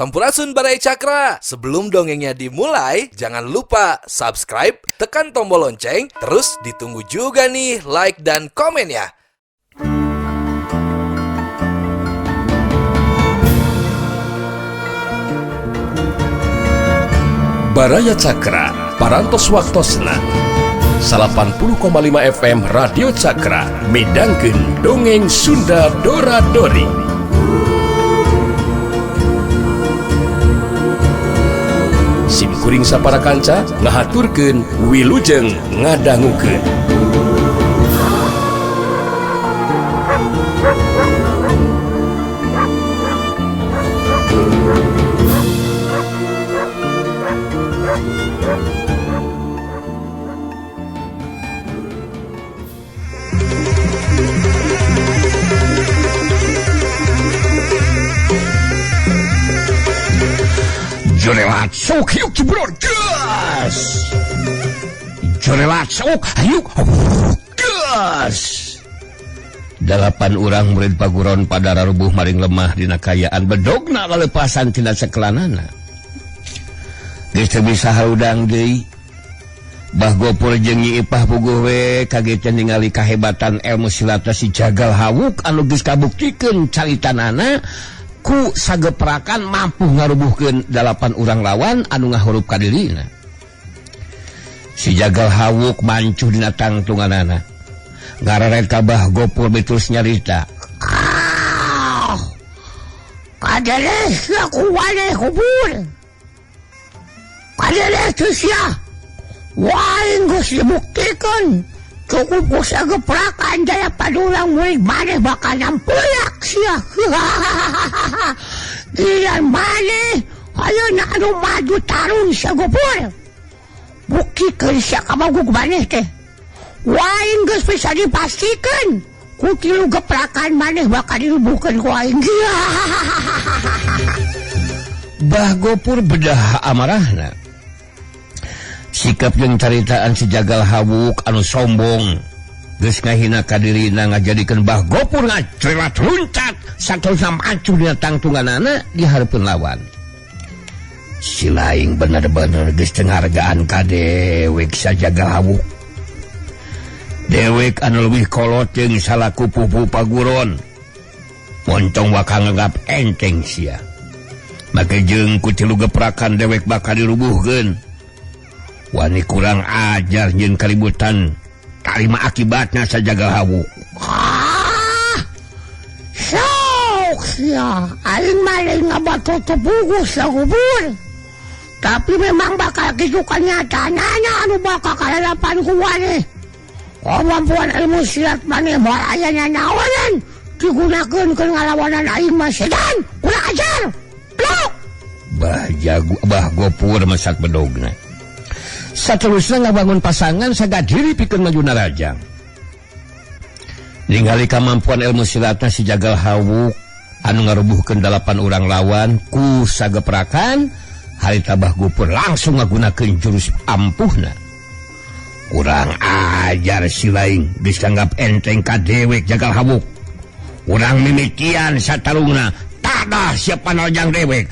Sampurasun Barai Cakra. Sebelum dongengnya dimulai, jangan lupa subscribe, tekan tombol lonceng, terus ditunggu juga nih like dan komen ya. Baraya Cakra, parantos waktosna 80,5 FM Radio Cakra, midangkeun dongeng Sunda Dora-Dori. Simkuring sapara kanca ngahaturkeun wilujeng ngadangukeun. Jorelat sok yuk cibror gas. Jorelat sok yuk gas. 8 urang murid paguron pada rarubuh maring lemah dina kayaan bedogna lalepasan tina sekelanana. Geus teu bisa haudang deui. Bah Gopur jeung Nyi Ipah puguh we kagetkeun ningali kahebatan ilmu silat si Jagal Hawuk anu geus kabuktikeun caritanana. Ku sageprakan mampu ngarubuhkeun 8 urang lawan anu ngahurup ka dirina. Si Jagal Hawuk mancuh dina tangtunganana. Ngarared ka Bah Gopur betus nyarita. Kadeleh aku waneh kubur. Kadeleh teu sia. Waing geus dibuktikeun. Cukup ku sageprakan daya padulang murid maneh bakal nyampuyak sia. Dian maneh ayo na anu maju tarung sia Gopur. Buktikeun sia kamagug maneh teh. Waing geus bisa dipastikeun ku tilu geprakan maneh bakal dirubuhkeun ku aing. Bah Gopur bedah amarahna. Sikap jeung caritaan si Jagal Hawuk anu sombong geus ngahina ka dirina ngajadikeun Bah Gopur ngacrelat luncat saterusna mancuh dina tangtunganana di hareupeun lawan. Si laing bener-bener geus teu ngargaan ka dewek sa Jagal Hawuk. Dewek anu leuwih kolot jeung salaku pupu paguron. Moncong waka nganggap enteng sia. Make jeung ku tilu geprakan dewek bakal dirubuhkeun. Wani kurang ajar jeung kalibutan tarima akibatna sa Jagal Hawuk. Sok sia aing maling ngabatoto puguh sa kubur. Tapi memang bakal kitu kanyatanana anu bakal kalalapan ku waneh. Kemampuan ilmu silat maneh moal aya nanaonan digunakeun keur ngalawanan aing mah sedan kurang ajar. Blok. Bah Gopur masak bedogna. Saterusna ngabangun pasangan sagadiri pikeun majuna rajang. Ningali kamampuan ilmu silatna si Jagal Hawuk anu ngarubuhkeun 8 urang lawan ku sageprakan, harita Bah Gopur langsung ngagunakeun jurus ampuhna. Kurang ajar si laing geus kanggap enteng ka dewek Jagal Hawuk. Urang mimitian satarungna tadah siapa panarjang dewek.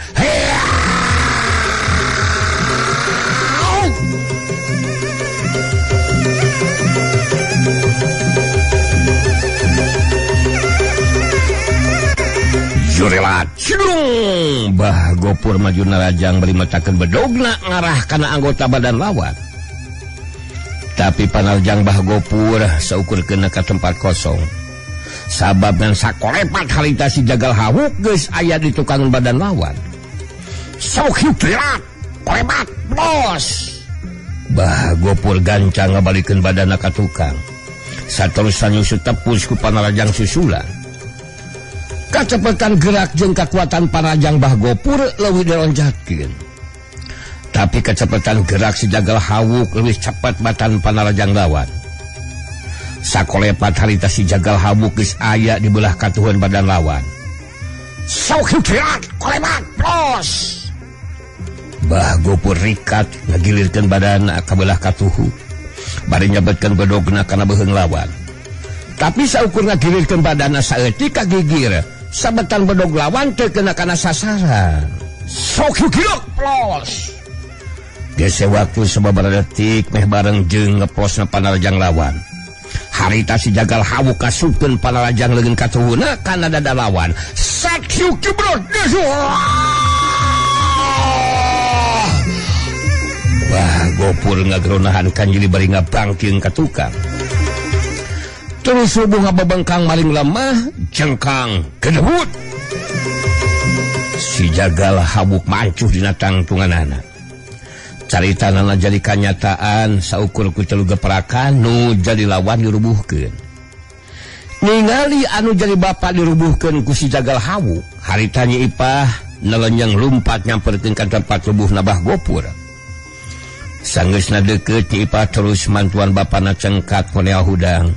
Jorelat cidung. Bah Gopur maju narajang beri metakeun bedogna ngarah kana anggota badan lawan. Tapi panarjang Bah Gopur saukurkeun ka tempat kosong. Sababna sakolepat harita si Jagal Hawuk geus aya di tukang badan lawan. Sok hiutelat, kolepat, bos. Bah Gopur gancang ngabalikeun badanna ka tukang. Saterusna nyusut tepus ku panarajang susulan. Kacepetan gerak jeung kakuatan panarajang Bah Gopur leuwih dilonjatkeun. Tapi kecepatan gerak si Jagal Hawuk leuwih cepet batan panarajang lawan. Sakolepat harita si Jagal Hawuk geus aya di belah katuhun badan lawan. Sok hiutelat, kolepat, bos. Bah Gopur rikat ngagilirkeun badan ka belah katuhu. Bari nyabetkeun bedogna kana beuheung lawan. Tapi saukur ngagilirkeun badanna saeutik ka gigir. Sabetan bedog lawan teu kena kana sasaran. sok yuk plos. Gese waktu sababaraha detik meh bareng jeung ngeplosna panarajang lawan. Harita si jagal hawuk kasupkeun panarajang leungeun katuhuna kana dada lawan. Sak yuk bro. Wah, Gopur ngageronahan kan jadi bari ngabangkeun ka tukang. Terus subuh ngababengkang maling lemah, jengkang gedebut. Si jagal hawuk mancuh dina tangtunganana. Caritanana jadi kanyataan saukur ku telu geperakan nu jadi lawan dirubuhkeun. Ningali anu jadi bapak dirubuhkeun ku si jagal hawuk, haritanya Ipah nelenyang lumpat nyamperkeun ka tempat rubuh Nabah Gopur. Sanggeusna deukeut Nyi Ipah terus mantuan bapana cengkat konea hudang.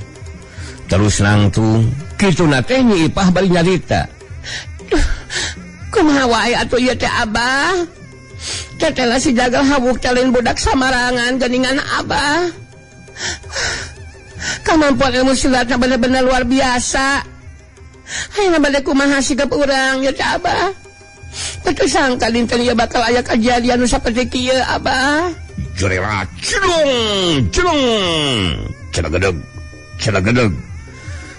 Terus nangtung kituna teh Nyi Ipah bari nyarita. Kumaha wae atuh ieu teh Abah? Tetela si jagal hawuk calin budak samarangan geuningan Abah. Kamampuan ilmu silatna bener-bener luar biasa. Hayeuna bade kumaha sigap urang ieu teh Abah? Teu sangka dinten ieu bakal aya kajadian nu saperti kieu Abah. Jorela cilung celagedeg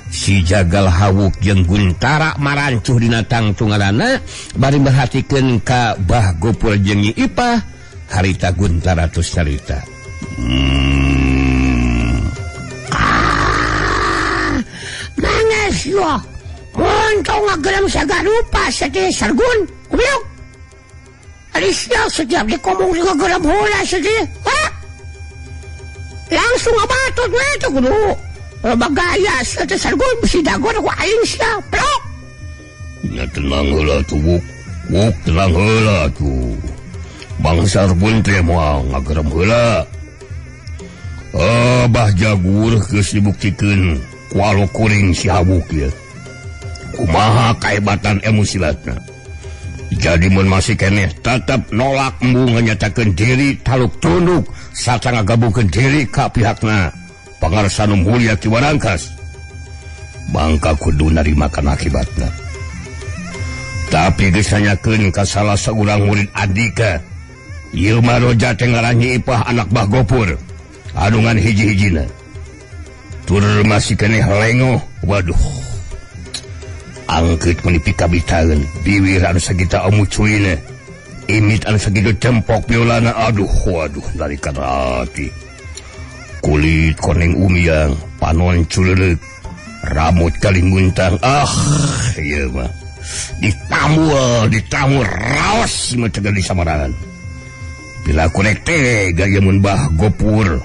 si jagal hawuk jeung Guntara marancuh dina tangtunganana bari merhatikeun ka Bah Gopur jeung Nyi Ipah. Harita Guntara tos carita. Manges yo montong ngageram sagarupa sateu sargun kubiuk. Alisnya setiap dikomong juga geram hula sedih. Langsung abatut itu kudu. Bagaya satu sargun besi dagon aku aing sia. Plok. Ya tenang heula tuh Wuk. Wuk tenang heula tuh. Bang Sarbun teh moal ngageram heula. Bah Jagur geus dibuktikeun ku alo kuring si Hawuk ya. Kumaha kahebatan ilmu silatna. Jadi mun masih keneh tetap nolak embung nganyatakeun diri taluk tunduk sarta ngagabungkeun diri ka pihakna pangarsa nu mulia Ki Warangkas, mangka kudu narimakan akibatna. Tapi geus nanyakeun ka salah saurang murid Andika, ieu mah roja teh ngaran Nyi Ipah anak Bah Gopur anu ngan hiji-hijina. Tur masih keneh lengoh. Waduh, angkeut menipi kabitaeun biwir anu sagita amucuina imit anu sagitu cempok piolana. Aduh waduh nalika hati kulit koneng umiang panon culeuk rambut kaling muntang. Ieu mah ditamul raos mah cegal di samarangan. Bila kurek teh gaya mun Bah Gopur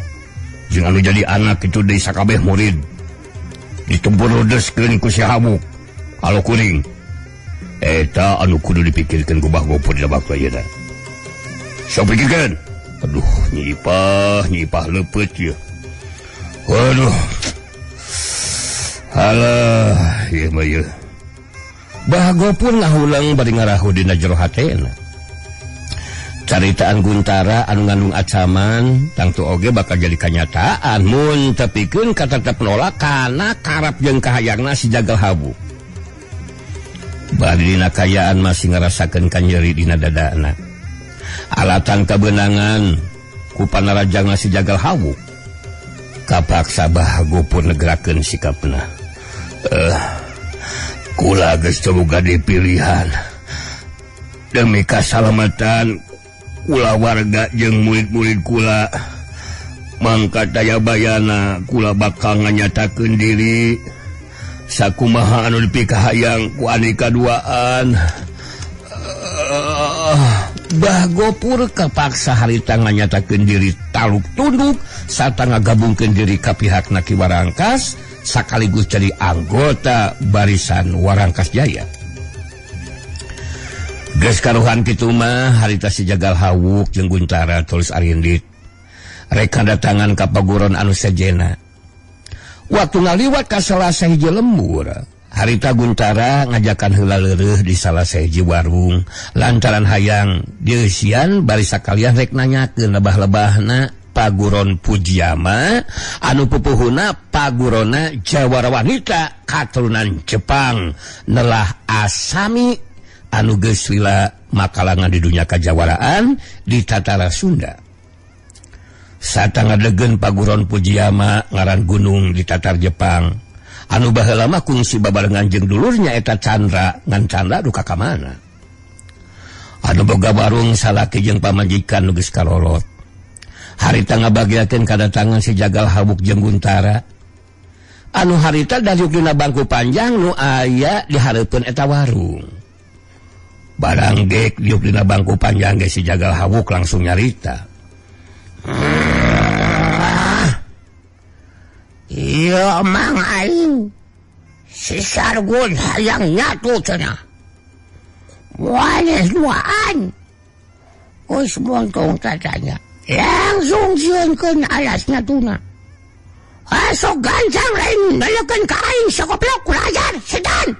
jeung anu jadi anak itu deui sakabeh murid ditempur rodeskeun ku si Hawuk alo kuring. Eta anu kudu dipikirkeun ku Bah Gopur di bakal ieu. Sok pikirkeun. Aduh, Nyi Ipah leupeut ieu. Waduh. Halah, ieu mah ieu. Bah Gopur ngahulang bari ngarahu dina jero hatena. Caritaan Guntara anu ngandung acaman tangtu oge bakal jadi kanyataan mun tepikeun ka tetep nolak kana karap jeung kahayangna si jagal hawuk. Bari dina kayaan masih ngarasakeun kanyeri dina dadana. Alatan kabeunangan ku panarajang si jagal hawuk kapaksa Bah Gopur negerakeun sikapna. Kula geus teu boga pilihan. Demi kasalamatan kula warga jeung murid-murid kula, mangka daya bayana kula bakal nganyatakeun diri sakumaha anu dipikahayang ku Andika duaan. Bah Gopur kapaksa harita nganyatakeun diri taluk tunduk sarta ngagabungkeun diri ka pihakna Ki Warangkas sakaligus jadi anggota barisan Warangkas Jaya. Geus karuhan kitu mah harita si jagal hawuk jeung Guntara tulis Arindit rek datangan ka paguron anu sejena. Waktu ngaliwat ka salah sahiji lembur, harita Guntara ngajakan heula leureuh di salah sahiji warung lantaran hayang dieusian bari sakalian rek nanyakeun lebah-lebahna paguron Pujiama anu pupuhuna pagurona jawara wanita katurunan Jepang nelah Asami anu geus lila makalangan di dunia kajawaraan di Tatara Sunda. Satang ngadegen paguron Pujiyama ngaran gunung di Tatar Jepang. Anu baheula mah kungsi babarengan jeung dulurnya eta Candra ngan Candra duka ka mana. Anu boga warung salaki jeung pamajikan nu geus kalolot. Harita ngabagiakeun kadatangan si Jagal Hawuk jeung Guntara. Anu harita dayuk dina bangku panjang nu aya di hareupeun eta warung. Barang dek diuk dina bangku panjang ge si Jagal Hawuk langsung nyarita. Iya mang aing si Sargun hayang nyatu cenah. Wanes duaan. Geus montong tatanya. Langsung sieunkeun alasna tuna. Asok gancang lain naleukeun ka aing sagoblok kulajar sedan.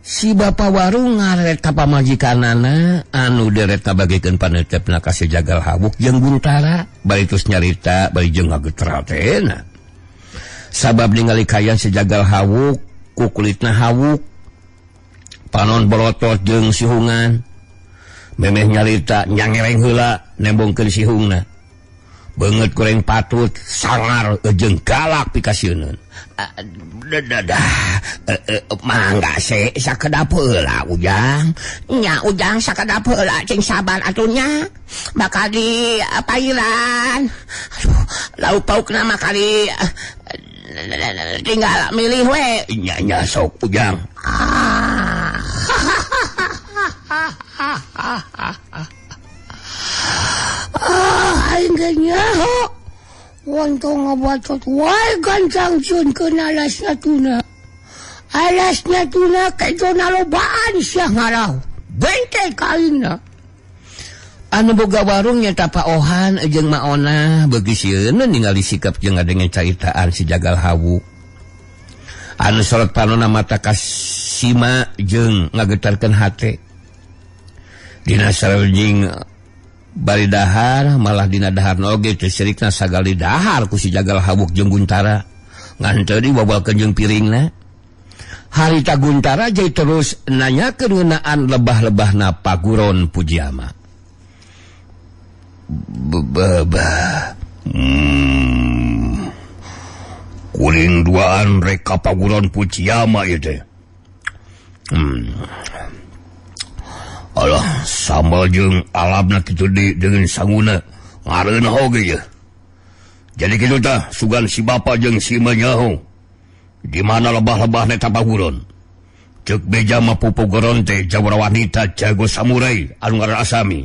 Si bapa warung ngaret ka pamajikanana anu deret kabagikeun panetepna ka si Jagal Hawuk jeung Guntara bari tos nyarita bari jeung ngageutratena. Sabab ningali kayan si Jagal Hawuk ku kulitna hawuk panon bolotot jeung sihungan memeh nyarita nyangereng heula nembongkeun sihungna beungeut kurang patut sangar jeung galak pikasieun. Mangga se sakedap heula Ujang. Nya Ujang sakedap heula cing sabar atunya. Bakal di pairan. Aduh, lauk paukna mah kali tinggal milih we. Nya sok Ujang. Aing ge nyaho. Wantong ngabacot wae gancang cun keun alasna tuna. Alasna tuna kedona lobaan sia ngarau. Bengke kaingna. Anu boga warung nya Paohan jeung Maona beuki sieun ningali sikap jeung ngadengen caritaan si Jagal Hawuk. Anu sorot panonna mata ka Sima jeung ngagetarkeun hate. Dina sareng bari dahar malah dina dahar oge teu sirikna sagali dahar ku si Jagal Hawuk jeung Guntara ngan teu dibabalkeun jeung piringna. Harita Guntara jadi terus nanyakeun ngeunaan lebah-lebahna paguron Pujiyama. Kuring duaan rek ka paguron Pujiyama ieu teh. Alah, sambal jeung alabna kitu dengan sanguna ngareuna oge ya. Jadi kitu tah sugan si bapa jeung si manyaho. Di mana lebah-lebah eta paguron. Ceuk beja mah pupugoron teh jawara wanita jago samurai anu ngaran Asami.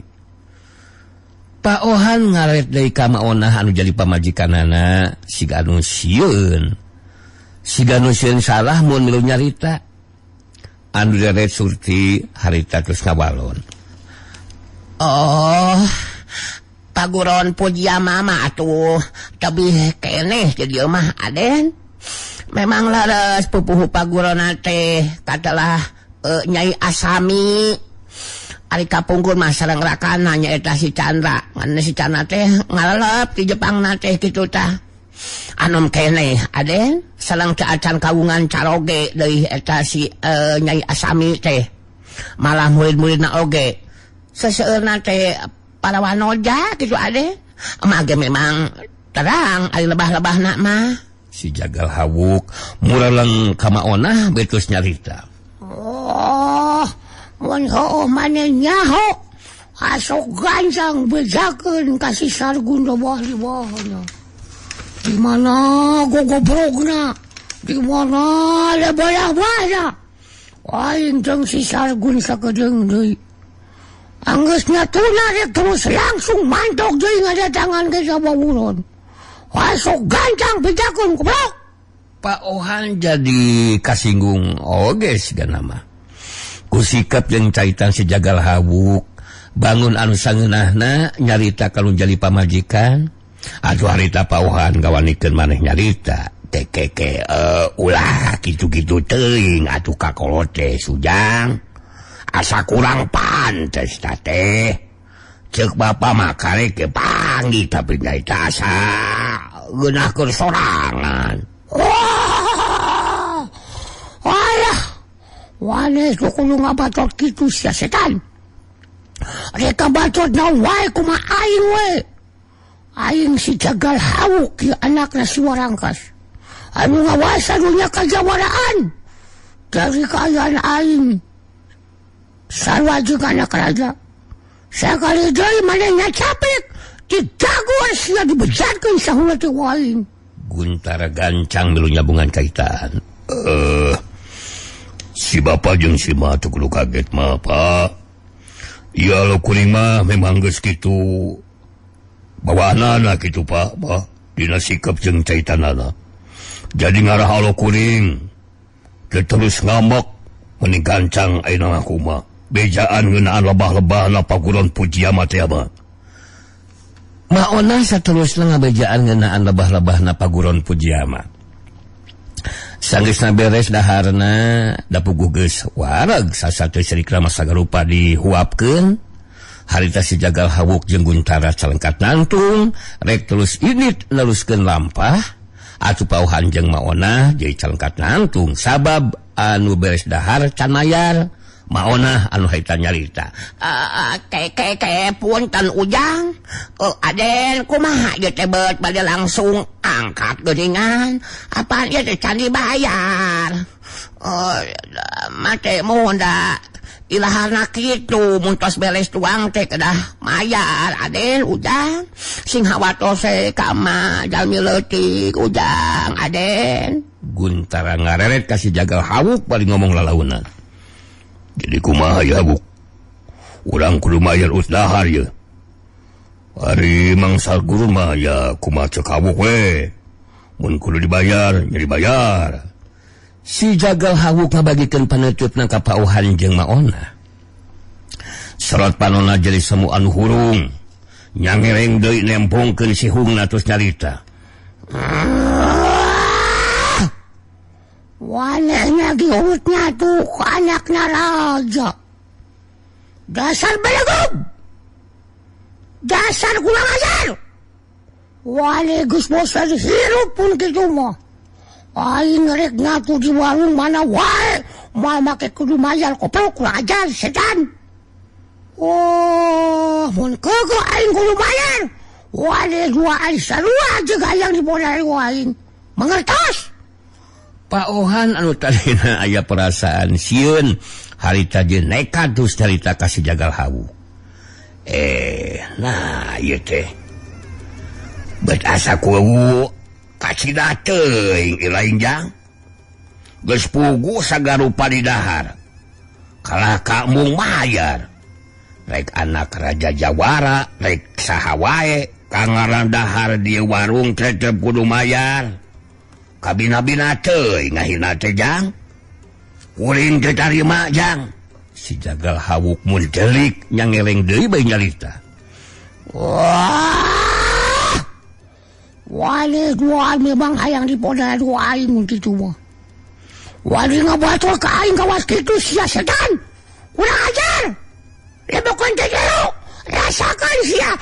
Paohan ngaret deui ka Maona anu jadi pamajikanana siga anu sieun. Siga anu sieun salah mun milu nyarita. Anu deret surti harita terus ngawalon. Oh, paguron Pujiyama mah atuh tebih keneh jadi mah Aden. Memang laras pupuh paguron teh katalah Nyai Asami. Ari kapungkur mah sareng rakana nya eta si Candra. Ngan si Candra teh ngalelep di Jepang teh kitu tah. Anom keneh Aden sareng teu acan kawungan caroge deui eta si Nyai Asami teh. Malah murid-muridna oge seseueurna teh para wanoja kitu Aden. Mage memang terang ari lebah-lebahna mah. Si Jagal Hawuk muraleng ka Maona betus nyarita. Oh, mun heueuh maneh nyaho. Asok gancang bejakeun ka si Sargun bawah-bawahna. Di mana gogobrogna? Di mana lebah-lebahna? Aing jeung si Sargun sakedeung deui. Anggeus nyatuna rek terus langsung mantok deui ngadatangan ke sabawuron. Asok gancang bejakeun goblok. Paohan jadi kasinggung oge sigana mah. Ku sikap jeung caitan si Jagal Hawuk bangun anu sangeunahna nyarita kalun jali pamajikan. Aduh harita Paohan gawanikeun maneh nyarita tekeke ulah kitu-kitu teuing atuh kakolot teh Sujang asa kurang pantes teh ceuk bapa mah karek ke panggih tapi nyarita asa geunahkeun sorangan. Alah Wale kudu ngabacot kitu sia setan. Reka bacot na wae kuma aing we. Aing si Jagal Hawuk ki anak na si Warangkas. Anu ngawas anunya kajawaraan. Dari kayaan aing. Sarwa juga anak raja. Sekali day manehnya capek. Dijagoan sia dibejatkan sahula ti waing. Guntara gancang milu nyabungan kaitan. Si bapak jeung si ma teu kudu kaget mah, Pak. Ya lo kuring mah memang geus kitu. Bawaanana kitu, Pak, dina sikap jeung caitanana. Jadi ngarah alo kuring. Teu terus ngambek meni gancang ayeuna mah kumaha. Bejaan ngeunaan lebah-lebahna paguron Pujiama teh mah. Maona saterusna ngabejaan ngeunaan lebah-lebahna paguron Pujiama. Sanggeusna beres daharna da puguh geus wareg sasatu sirikna masagarupa dihuapkeun. Harita si Jagal Hawuk jeung Guntara calengkat nantung rek terus init neruskeun lampah. Atuh pauhan jeung Maona jadi calengkat nantung sabab anu beres dahar can mayar. Maona anu haita nyarita. Punten Ujang. Aden kumaha ieu teh beut bade langsung angkat geuningan. Apaan ieu teh can dibayar. Mate mohon da ilahana kitu mun tos beres tuang teh kedah mayar Aden Ujang. Sing hawatos ka mah jalmi leutik Ujang Aden. Guntara ngareret ka si Jagal Hawuk bari ngomong lalaunan. Jadi kumaha ya Hawuk? Urang kudu mayar usdahar ya. Hari mangsal guru mah ya kumaha ceuk Hawuk we. Mun kudu dibayar, ya dibayar. Si Jagal Hawuk ngabagikeun paneutupna ka pauhan jeung Maona. Serot panonna jadi semu anu hurung. Nyangereng deui nempongkeun si hungna terus nyarita. Wanehnya giurutnya tuh anaknya raja. Dasar belegum. Dasar kurang ajar. Waneh geus bosan hirup pun kitu mah. Aing rek ngatu di warung mana wae. Mal make kudu mayar koplok kurang ajar setan. Oh, mun keueuh aing kudu mayar. Waneh dua ari sarua jeung hayang dibodari aing. Mangertos? Pauhan anu tadina aya perasaan sieun harita jeung nekat terus carita ka si Jagal Hawuk. Nah ieu teh. Bet asa kuwu kacida teuing ilaing jang. Geus pugu sagarupa di dahar. Kalah kamung mayar. Rek anak Raja Jawara, rek saha wae kangaran dahar di warung tetep kudu mayar. Kabina-bina teuing ngahina teh jang. Kuring teu tarima jang. Si Jagal Hawuk mun delik nyangeleng deui bae nyarita. Wah. Wale dua memang hayang dipodari dua aing mun kitu mah. Wale ngabatul ka aing kawas kitu sia setan. Kurang ajar. Lebokon teh dulu. Rasakan sia.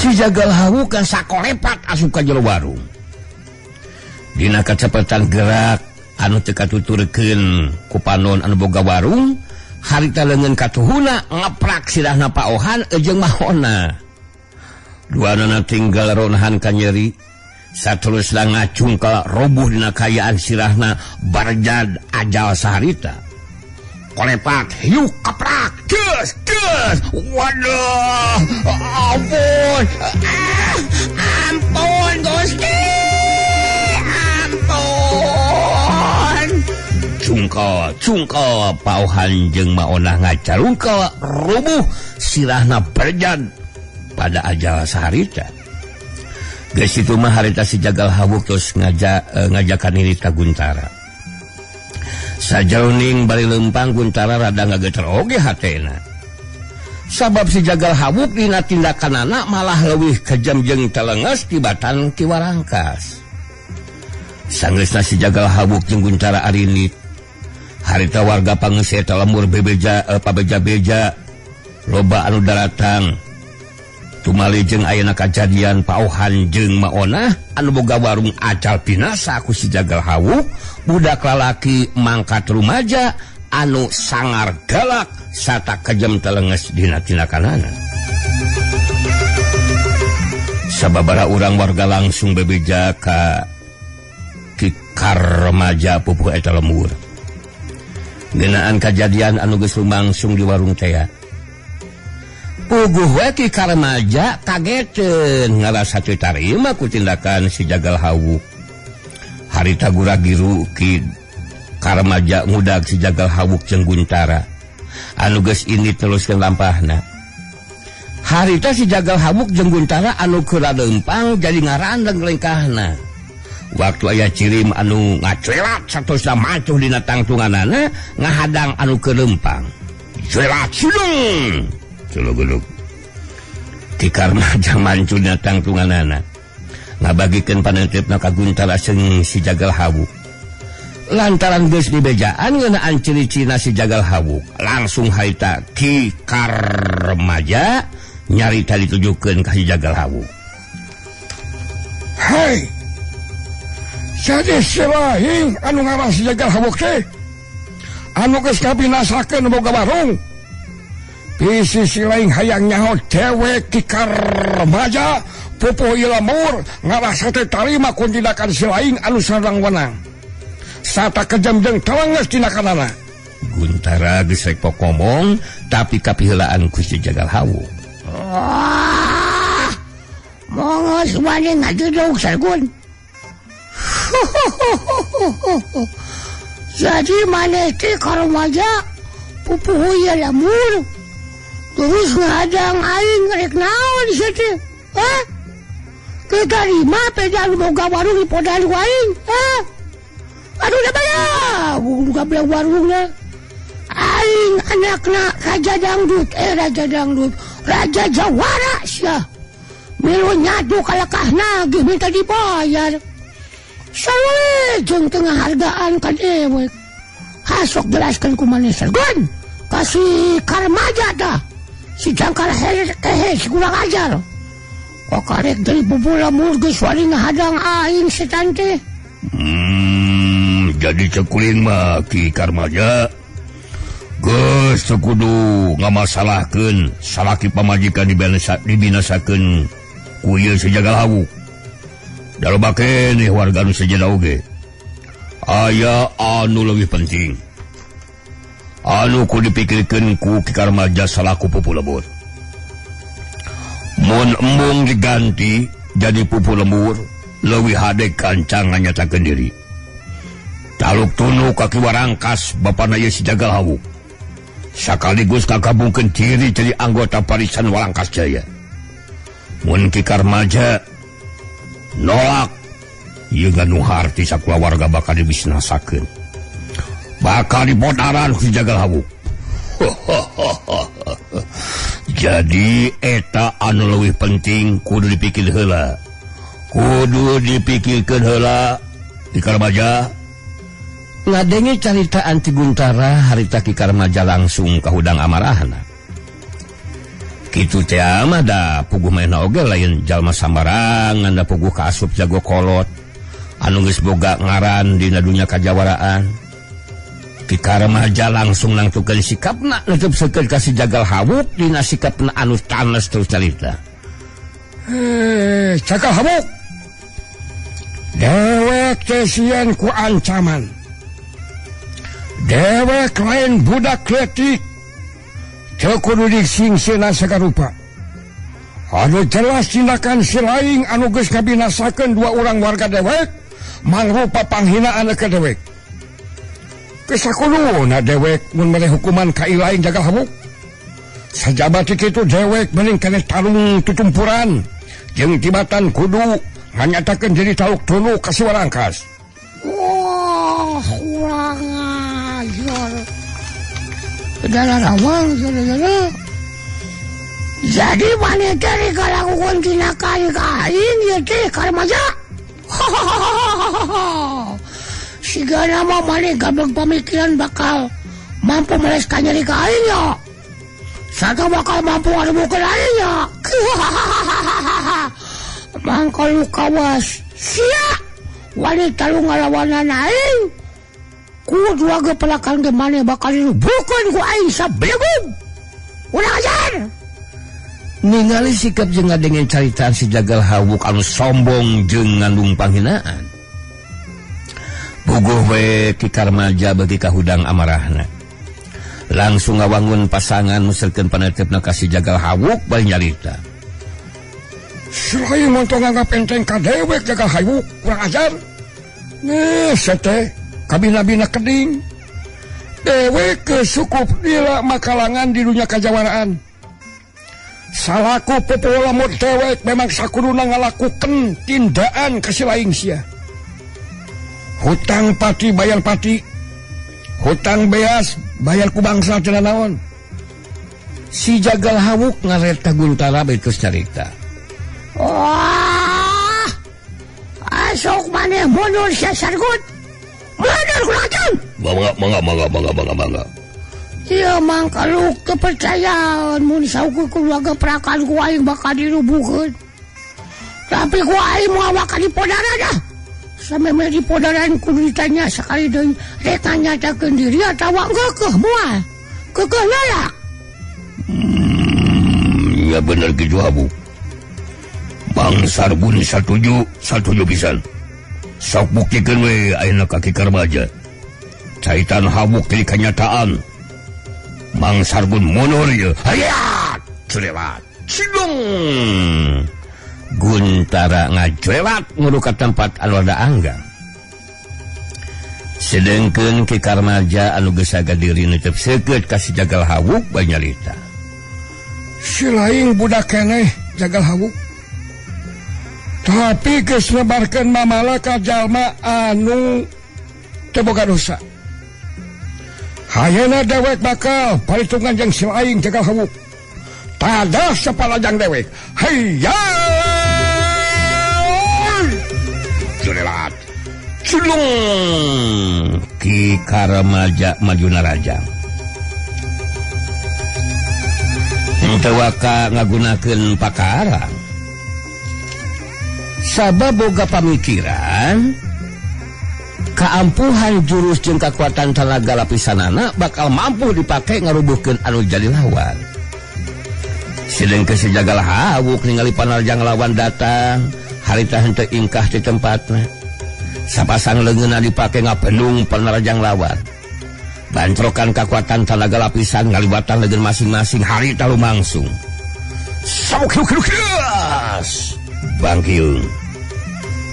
Si Jagal Hawuk kan sakolepat asup ka jero warung. Dina kacepetan gerak anu teu katuturkeun ku panon anu boga warung, harita leungeun katuhuna ngeprak sirahna paohan jeung Mahona. Duanana tinggal ronahan ka nyeri, saterusna ngacung ka robuh dina kayaan sirahna barjad ajal saharita. Kolepat hiuk keprak kes waduh ampun Gusti ampun cungka pauhan jeung Maona ngacarung ka rubuh sirahna berjad pada ajal saharita. Geus kitu mah harita si Jagal Hawuk terus ngajakan diri ka Guntara. Sajauning bari lempang Guntara rada ngageter oge hatena. Sabab si Jagal Hawuk dina tindakanana malah leuwih kejam jeung telenges tibatan ki Warangkas. Sanggeusna si Jagal Hawuk jeung Guntara arinit, harita warga pangeusih eta lemur pabeja-beja loba anu daratang. Tumali jeung ayeuna kajadian paohan jeung maona anu boga warung acal binasa ku si Jagal Hawuk, budak lalaki mangkat rumaja anu sangar galak sarta kejem telenges dina tinakanana. Sababaraha urang warga langsung bebeja ka kikar remaja pupuh eta lembur. Ngeunaan kajadian anu geus lumangsung di warung teh. Puguh we ki karemaja kageteun ngarasa teu tarima ku tindakan si Jagal Hawuk. Harita gura-giru ki karemaja ngudag si Jagal Hawuk jeung Guntara. Anu geus ini teruskeun lampahna. Harita si Jagal Hawuk jeung Guntara anu keur leumpang jadi ngarandeg lengkahna. Waktu aya cirim anu ngacelat satosna macuh dina tangtunganana ngahadang anu keur leumpang. Celat sulung. Culug-ulug ti karmaja mancu dina tangtunganana ngabagikeun panentepna ka Guntara jeung si Jagal Hawuk. Lantaran geus dibejaan ngeunaan ciri-cirina si Jagal Hawuk, langsung harita ki karmaja nyarita ditujukeun ka si Jagal Hawuk. Hei, jadi selain anu ngaran si Jagal Hawuk teh anu geus kabinasakeun boga warung. Di sisi lain hayang nyaho dewek ki karmaja pupuh ieu lemur ngarasa teu tarima ku tindakan si lain anu sareng wenang. Sarta kejem jeung telenges tinakanana. Guntara geus rek pok ngomong tapi kapiheulaan ku si Jagal Hawuk. Wah, mongos wani ngaduduk sargun. Jadi maneh teh karmaja pupuh ieu lemur. Terus ngadang aing rek naon di situ. Hah? Kita lima pedal boga warung di podal aing. Hah? Aduh dah bala. Buka belah warungna. Aing anakna Raja Dangdut. Raja Dangdut. Raja Jawara sia. Milu nyadu kalakahna ge minta dibayar. Sawe jeung tengah hargaan ka dewek. Hasok jelaskeun ku maneh sargon. Kasih karmaja dah. Si jangkar hehe si kurang ajar. Kok karek dari pupuh lemur geus wani ngahadang aing setan teh. Jadi cekulin mah ki karmaja geus kudu ngamasalahkeun salaki pamajikan dibinasakeun ku ieu si Jagal Hawuk. Daloba keneh warga nu sejenna oge. Aya anu leuwih penting anu ku dipikirkeun ku ki karmaja salaku pupuh lemur. Mun embung diganti jadi pupuh lemur leuwih hade kancang nganyatakeun diri. Taluk tunu ka Kiwarangkas bapana ieu si Jagal Hawuk. Sakaligus kakabungkeun ciri jadi anggota Parisan Walangkas Jaya. Mun ki karmaja nolak ieu ganu harti sakula warga bakal dibisnasakeun. Bakal dipodaran si Jagal Hawuk. Jadi eta anu leuwih penting kudu dipikir heula. Kudu dipikirkeun heula di karmaja. Ngadenge carita anti Guntara harita ki karmaja langsung ka hudang amarahna. Kitu teh mah da puguh maena oge lain jalma sambarangan da puguh ka asup jago kolot anu geus boga ngaran dina dunya kajawaraan. Ki karmaja langsung nangtukeun sikapna netepseukeun ka si Jagal Hawuk dina sikapna anu tanes terus carita. Jagal Hawuk, dewek teh sieun ku ancaman. Dewek lain budak letik, teu kudu disingseuna sagarupa. Anu jelas tindakan si lain anu geus ngabinasakeun dua urang warga dewek mangrupa panghinaan ke dewek. Kesakuduna dewek mun meneh hukuman ka ilaing Jagal Hawuk. Sajabat kitu dewek mending keneh tarung tutumpuran jeung tibatan kudu nganyatakeun diri taluk tunu ka si Warangkas. Wah, urang ajar. Dalam awang jara-jara. Jadi maneh teh kalakukeun tinakan ka aing ieu teh karmaja. Siga nama maneh gablek pamikiran bakal mampu meleskan nyeri ka aing ya. Saka bakal mampu ngaremukeun aing nya. Mangka lu kawas sia wanita lu ngalawanan aing. Kudu lagi pelakan ge maneh bakal dirubuhkeun ku aing sablegung. Urang ajar. Ningali sikap jeung ngadengin caritaan si Jagal Hawuk anu sombong jeung ngandung panghinaan. Puguh we Ki Karmaja bagi kahudang amarahna. Langsung ngawangun pasangan nuselkeun panetepna ka si Jagal Hawuk bari nyarita. Selain montong anggap enteng ka dewek Jagal Hawuk, kurang ajar. Sete kabina-bina keding. Dewek kesukup lila makalangan di dunia kajawaraan. Salaku popola mod dewek memang sakuduna ngalakukeun tindakan kasilaing sia. Hutang pati bayar pati. Hutang beas bayar ku bangsa cenah naon. Si Jagal Hawuk ngaret ka Guntara beus carita. Wah, asok maneh mundur sia sargut. Mundur kurang ajar. Mangga. Iya mangka lu kepercayaan mun saukur keluarga perakan ku aing bakal dirubuhkeun. Tapi ku aing moal ka di podana dah. Sameme di podaran kudu ditanya sakali deui rek nganyatakeun diri atawa geukeuh moal. Geukeuh layak. Ya bener kitu Abu. Bang Sarbun satuju pisan. Sok buktikeun we ayeuna ka Ki Karmaja. Caitan Hawuk teh kanyataan. Mang Sarbun mundur ye. Hayat! Curewat. Sidung. Guntara ngajewat ngudu ka tempat anu ada angga. Sedengkeun Ki Karmaja anu geus saga diri netep seukeut ka si Jagal Hawuk bari nyarita. Si laing budak keneh Jagal Hawuk. Tapi geus nebarkeun mamala ka jalma anu teu boga dosa. Hayeuna dewek bakal paritungan jeung si laing Jagal Hawuk. Tada sapalajang dewek. Hayya! Jurelat. Sulung Ki Karmaja maju narajang. Henteu waka ngagunakeun pakarang. Sabab boga pamikiran keampuhan jurus jeung kekuatan tenaga lapisanana bakal mampu dipake ngarubuhkeun anu jadi lawan. Sedengkeun si Jagal Hawuk ningali panarjang lawan datang, harita henteu ingkah di tempatna. Sapasang leungeunna dipake ngapendung panarjang lawan. Bantrokan kekuatan tenaga lapisan ngalibatan leungeun masing-masing harita lumangsung. Sauk-sauk-sauk. Bangkieung.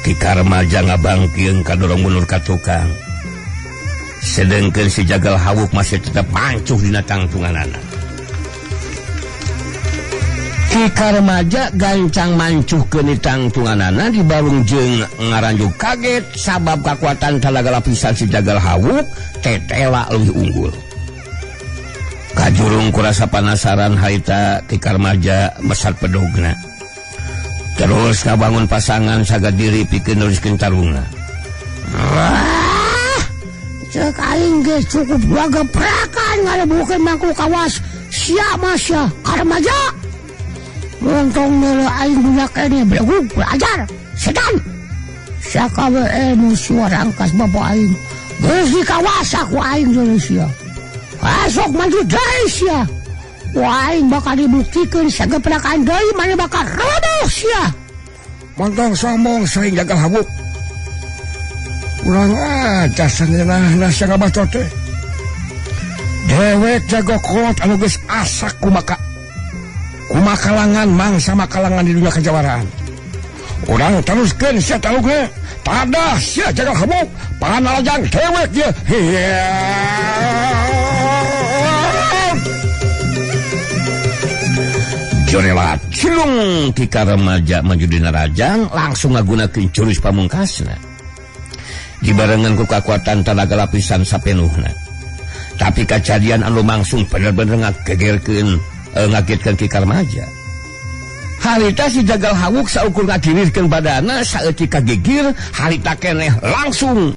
Ki Karmaja ngabangkieung kadorong mundur ka tukang. Sedengkeun si Jagal Hawuk masih tetap mancuh dina tangtunganana. Ki Karmaja gancang mancuhkeun di tangtunganana dibarung jeung ngaranjuk kaget sabab kekuatan tenaga lapisan si Jagal Hawuk tetela leuwih unggul. Kajurung kurasa panasaran harita Ki Karmaja mesat pedogna. Terus kabangun pasangan saga diri pikeun nuliskeun tarungna. Wah, cek aing ge cukup boga perakan ngarebuhkeun mangku kawas sia masya Karmaja. Montong neuleuh aing budak keneh belegug belajar setan. Sakawe ilmu suarangkas bapa aing geus dikawasa ku aing deui sia. Asok maju deui sia. Wah, aing bakal dibuktikeun sageprakan deui maneh bakal roboh sia. Montong sombong sering Jagal Hawuk. Urang aja sangeunahna sia ngabacot teh. Dewek jago kolot anu geus asak kumakalangan mangsa makalangan di dunia kejawaraan. Urang teruskeun sia talugna. Tada sia Jagal Hawuk panalajang dewek ye. Jorewat cilung Ki Karmaja maju dina rajang langsung ngagunakeun jurus pamungkasna. Dibarengan ku kekuatan tenaga lapisan sapenuhna. Tapi kejadian anu langsung bener-bener ngagegerkeun ngagetkeun Ki Karmaja. Harita si Jagal Hawuk saukur ngagirirkeun badana saeutik kagigir harita keneh langsung